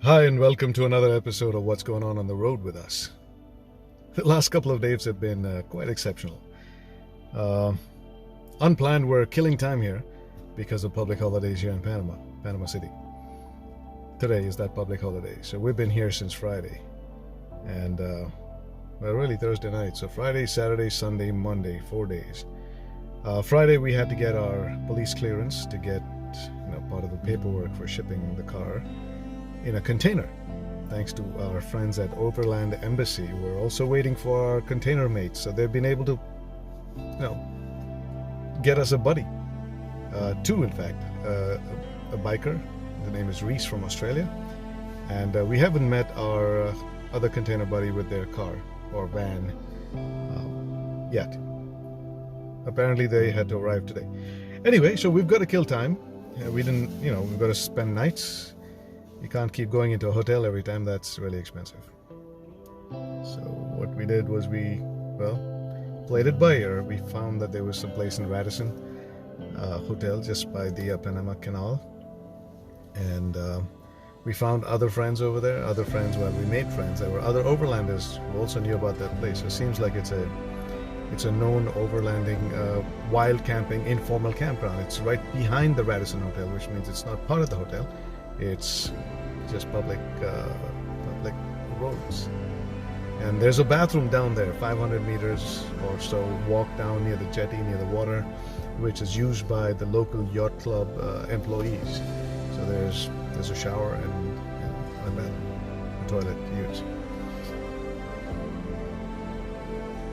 Hi, and welcome to another episode of What's Going On the Road with Us. The last couple of days have been quite exceptional. Unplanned, we're killing time here because of public holidays here in Panama City. Today is that public holiday, so we've been here since Friday. And, really Thursday night. So Friday, Saturday, Sunday, Monday, 4 days. Friday we had to get our police clearance to get part of the paperwork for shipping the car in a container. Thanks to our friends at Overland Embassy, we're also waiting for our container mates. So they've been able to, get us a buddy. Two, in fact. A biker. The name is Reese from Australia. And we haven't met our other container buddy with their car or van yet. Apparently they had to arrive today. Anyway, so we've got to kill time. We've got to spend nights. You can't keep going into a hotel every time. That's really expensive. So what we did was we played it by ear. We found that there was some place in Radisson hotel just by the Panama Canal. And we found other friends over there. We made friends. There were other overlanders who also knew about that place. So it seems like it's a known overlanding, wild camping, informal campground. It's right behind the Radisson Hotel, which means it's not part of the hotel. It's just public roads. And there's a bathroom down there, 500 meters or so, walk down near the jetty, near the water, which is used by the local yacht club employees. So there's a shower and a toilet to use.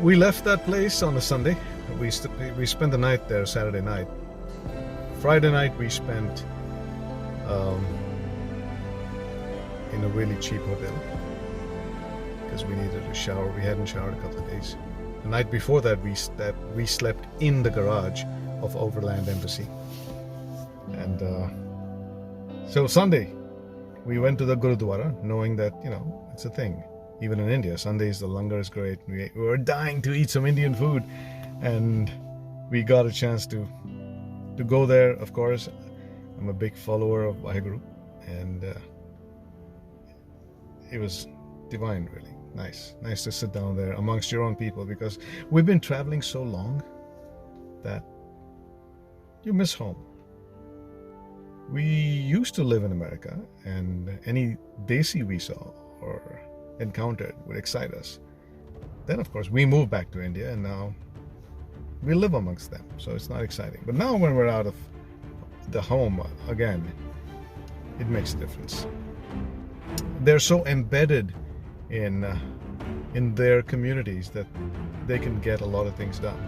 We left that place on a Sunday. We spent the night there Saturday night. Friday night we spent in a really cheap hotel because we needed a shower. We hadn't showered a couple of days. The night before that we slept in the garage of Overland Embassy. And so Sunday we went to the Gurudwara, knowing that it's a thing. Even in India, Sundays the langar is great. We were dying to eat some Indian food, and we got a chance to go there. Of course, I'm a big follower of Vaheguru, and it was divine, really. Nice to sit down there amongst your own people, because we've been traveling so long that you miss home. We used to live in America, and any desi we saw or encountered would excite us. Then of course we moved back to India, and now we live amongst them, so it's not exciting. But now when we're out of the home again, it makes a difference. They're so embedded in their communities that they can get a lot of things done.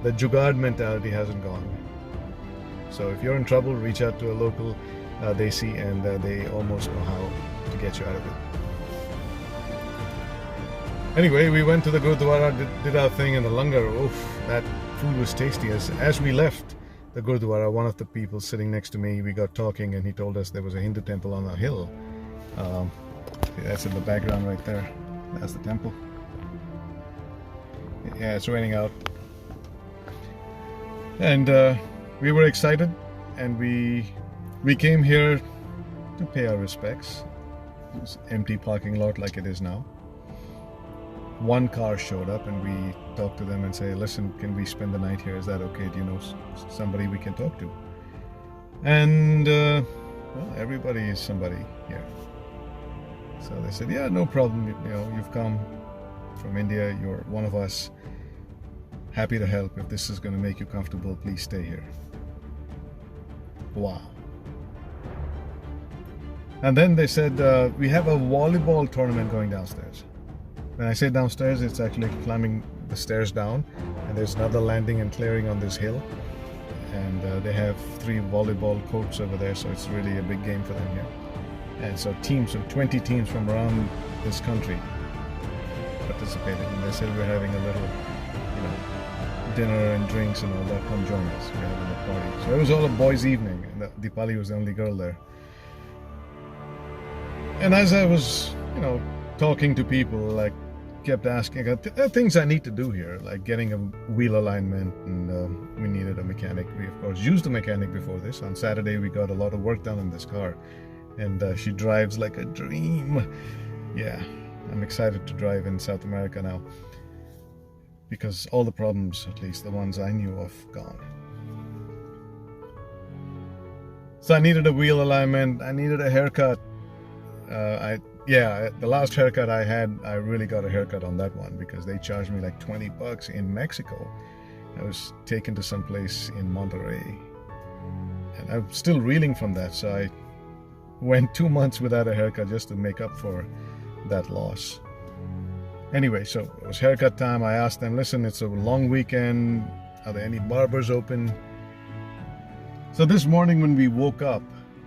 The jugaad mentality hasn't gone. So if you're in trouble, reach out to a local desi, and they almost know how to get you out of it. Anyway, we went to the Gurudwara, did our thing in the langar. Oof, that food was tasty. As we left the Gurudwara, one of the people sitting next to me, we got talking, and he told us there was a Hindu temple on a hill. That's in the background right there. That's the temple. Yeah, it's raining out. And we were excited, and we came here to pay our respects. It's an empty parking lot like it is now. One car showed up, and we talked to them and say, listen, can we spend the night here? Is that okay? Do you know somebody we can talk to? And everybody is somebody here. So they said, yeah, no problem. You've come from India. You're one of us. Happy to help. If this is going to make you comfortable, please stay here. Wow. And then they said, we have a volleyball tournament going downstairs. When I say downstairs, it's actually climbing the stairs down, and there's another landing and clearing on this hill, and they have 3 volleyball courts over there, so it's really a big game for them here. And so 20 teams from around this country participated, and they said we're having a little dinner and drinks and all that. Come join us. We're having a party. So it was all a boys' evening, and Deepali was the only girl there. And as I was talking to people, kept asking things I need to do here, like getting a wheel alignment, and we needed a mechanic. We of course used a mechanic before this. On Saturday we got a lot of work done in this car, and she drives like a dream. Yeah, I'm excited to drive in South America now, because all the problems, at least the ones I knew of, gone. So I needed a wheel alignment, I needed a haircut. The last haircut I had, I really got a haircut on that one because they charged me like $20 in Mexico. I was taken to some place in Monterrey, and I'm still reeling from that. So I went 2 months without a haircut just to make up for that loss. Anyway, so it was haircut time. I asked them, listen, it's a long weekend. Are there any barbers open? So this morning when we woke up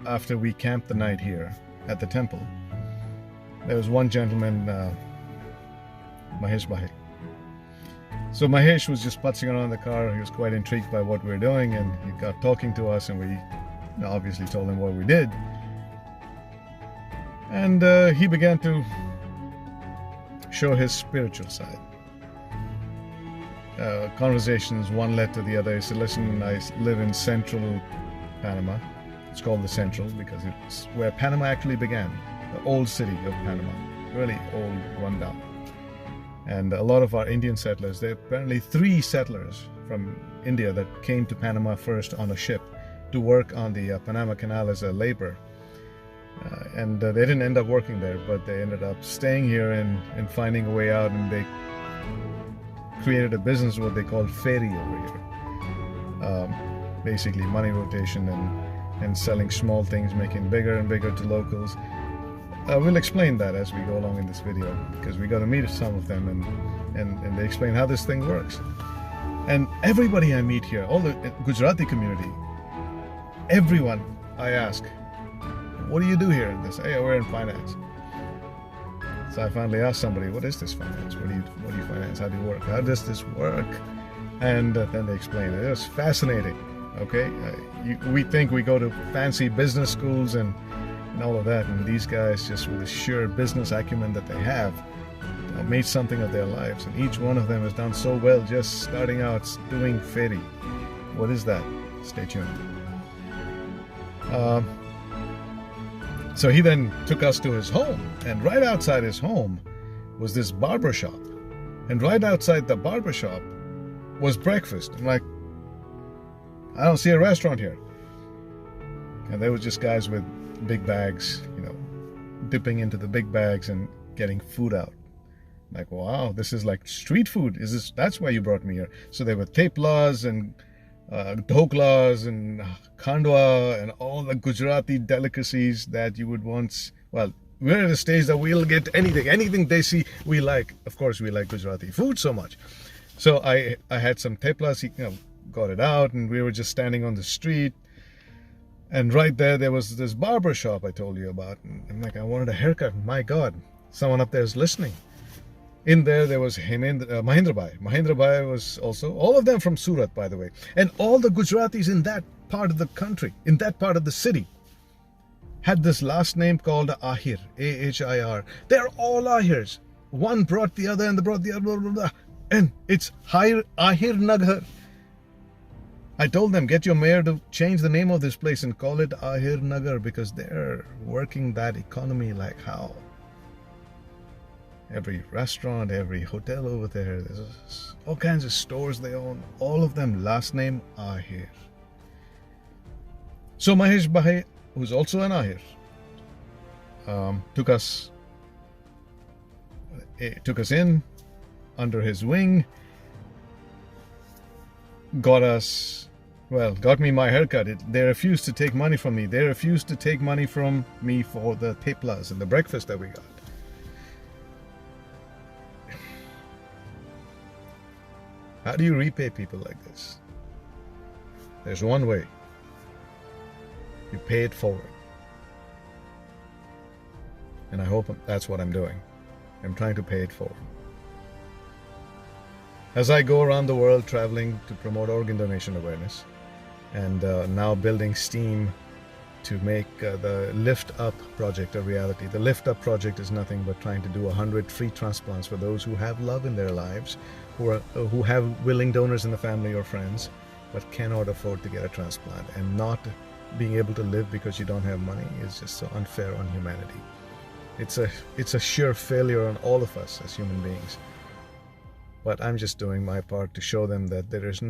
after we camped the night here at the temple, there was one gentleman, Mahesh Bhai. So Mahesh was just putzing around in the car. He was quite intrigued by what we were doing, and he got talking to us, and we obviously told him what we did. And he began to show his spiritual side. Conversations, one led to the other. He said, listen, I live in central Panama. It's called the Central because it's where Panama actually began, the old city of Panama, really old, rundown. And a lot of our Indian settlers, there are apparently 3 settlers from India that came to Panama first on a ship to work on the Panama Canal as a labor. And they didn't end up working there, but they ended up staying here and finding a way out, and they created a business, what they call ferry over here. Basically money rotation and selling small things, making bigger and bigger to locals. We'll explain that as we go along in this video, because we got to meet some of them and they explain how this thing works. And everybody I meet here, all the Gujarati community, everyone I ask, what do you do here? They say, hey, we're in finance. So I finally asked somebody, what is this finance? What do you finance? How do you work? How does this work? And then they explained it. It was fascinating. Okay, we think we go to fancy business schools and all of that, and these guys, just with the sheer business acumen that they have, made something of their lives, and each one of them has done so well just starting out doing ferry. What is that? Stay tuned. So he then took us to his home, and right outside his home was this barber shop, and right outside the barber shop was breakfast. I'm like, I don't see a restaurant here. And there was just guys with big bags, dipping into the big bags and getting food out. Like, wow, this is like street food. That's why you brought me here? So there were theplas and dhoklas and khandwa and all the Gujarati delicacies that you would once, well, we're at a stage that we'll get anything they see we like. Of course, we like Gujarati food so much. So I had some theplas, he got it out, and we were just standing on the street. And right there was this barber shop I told you about. And I'm like, I wanted a haircut. My God, someone up there is listening. In there was Mahindra Bhai. Mahindra Bhai was also, all of them from Surat, by the way. And all the Gujaratis in that part of the country, in that part of the city, had this last name called Ahir, A-H-I-R. They're all Ahirs. One brought the other and they brought the other, blah, blah, blah. And it's Ahir Nagar. I told them, get your mayor to change the name of this place and call it Ahir Nagar, because they're working that economy like how? Every restaurant, every hotel over there, there's all kinds of stores they own. All of them, last name Ahir. So Mahesh Bhai, who's also an Ahir, took us in under his wing, got me my haircut. They refused to take money from me. They refused to take money from me for the theplas and the breakfast that we got. How do you repay people like this? There's one way. You pay it forward. And I hope that's what I'm doing. I'm trying to pay it forward. As I go around the world traveling to promote organ donation awareness, and now building steam to make the Lift Up project a reality. The Lift Up project is nothing but trying to do 100 free transplants for those who have love in their lives, who have willing donors in the family or friends, but cannot afford to get a transplant, and not being able to live because you don't have money is just so unfair on humanity. It's a sheer failure on all of us as human beings. But I'm just doing my part to show them that there's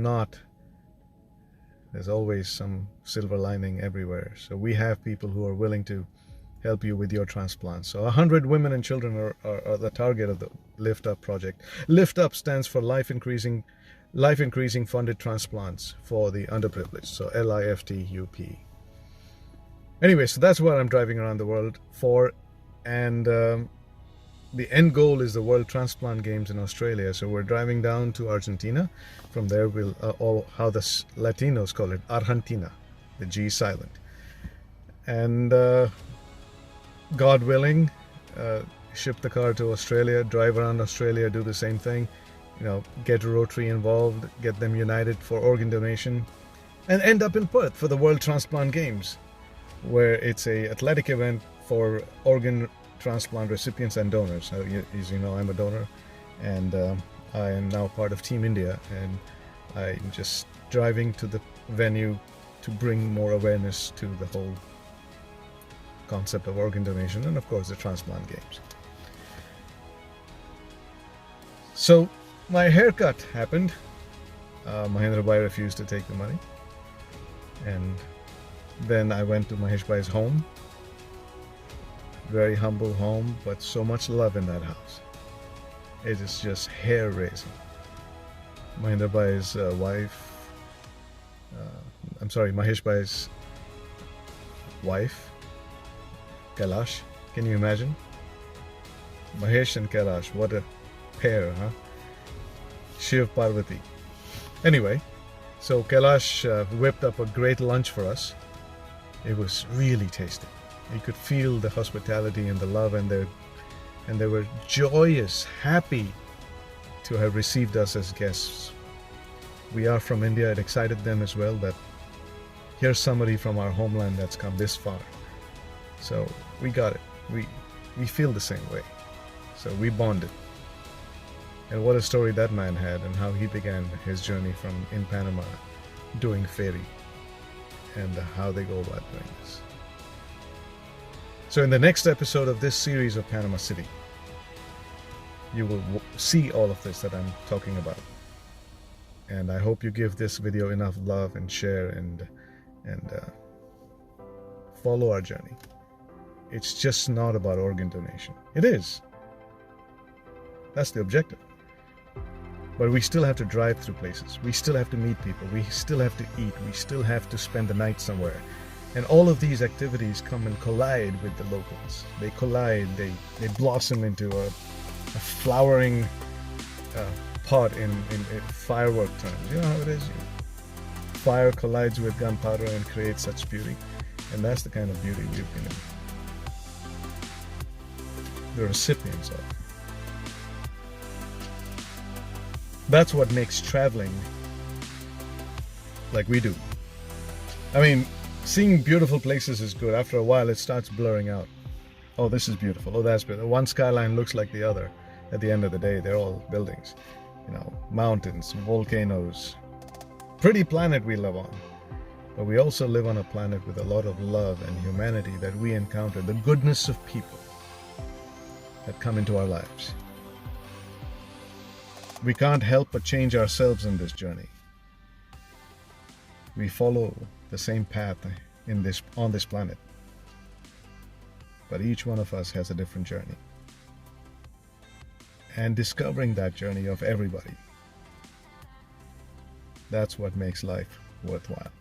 always some silver lining everywhere. So we have people who are willing to help you with your transplant. So 100 women and children are the target of the Lift Up project. Lift Up stands for life increasing funded transplants for the underprivileged. So LIFTUP. Anyway, so that's what I'm driving around the world for. And the end goal is the World Transplant Games in Australia. So we're driving down to Argentina. From there, we'll, or how the Latinos call it, Argentina. The G is silent. And God willing, ship the car to Australia, drive around Australia, do the same thing. You know, get Rotary involved, get them united for organ donation, and end up in Perth for the World Transplant Games, where it's a athletic event for organ transplant recipients and donors. As you know, I'm a donor, and I am now part of Team India, and I'm just driving to the venue to bring more awareness to the whole concept of organ donation and, of course, the transplant games. So my haircut happened. Mahendra Bhai refused to take the money, and then I went to Mahesh Bhai's home. Very humble home, but so much love in that house. It is just hair-raising. Mahendra Bhai's Mahesh Bhai's wife, Kailash. Can you imagine? Mahesh and Kailash, what a pair, huh? Shiv Parvati. Anyway, so Kailash whipped up a great lunch for us. It was really tasty. You could feel the hospitality and the love, and they were joyous, happy to have received us as guests. We are from India. It excited them as well that here's somebody from our homeland that's come this far. So we got it. We feel the same way. So we bonded. And what a story that man had, and how he began his journey from in Panama doing ferry, and how they go about doing this. So in the next episode of this series of Panama City, you will see all of this that I'm talking about. And I hope you give this video enough love and share and follow our journey. It's just not about organ donation. It is. That's the objective. But we still have to drive through places. We still have to meet people. We still have to eat. We still have to spend the night somewhere. And all of these activities come and collide with the locals. They collide, they blossom into a flowering pot in firework terms. You know how it is? Fire collides with gunpowder and creates such beauty. And that's the kind of beauty we've been the recipients of. That's what makes traveling like we do. I mean, seeing beautiful places is good. After a while, it starts blurring out. Oh, this is beautiful. Oh, that's beautiful. One skyline looks like the other. At the end of the day, they're all buildings. You know, mountains, volcanoes. Pretty planet we live on. But we also live on a planet with a lot of love and humanity that we encounter. The goodness of people that come into our lives. We can't help but change ourselves in this journey. We follow the same path on this planet, but each one of us has a different journey. And discovering that journey of everybody, that's what makes life worthwhile.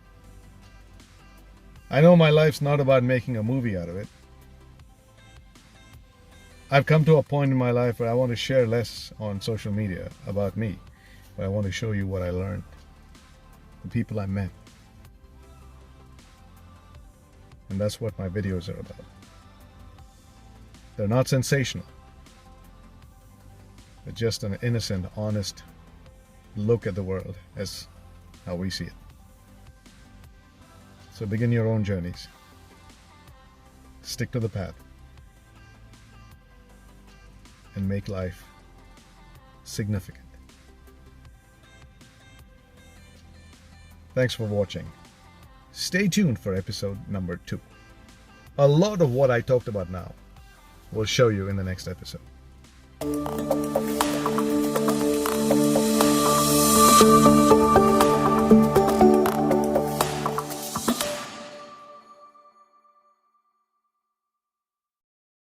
I know my life's not about making a movie out of it. I've come to a point in my life where I want to share less on social media about me, but I want to show you what I learned, the people I met. And that's what my videos are about. They're not sensational. They're just an innocent, honest look at the world as how we see it. So begin your own journeys. Stick to the path. And make life significant. Thanks for watching. stay tuned for episode number 2. A lot of what I talked about now will show you in the next episode.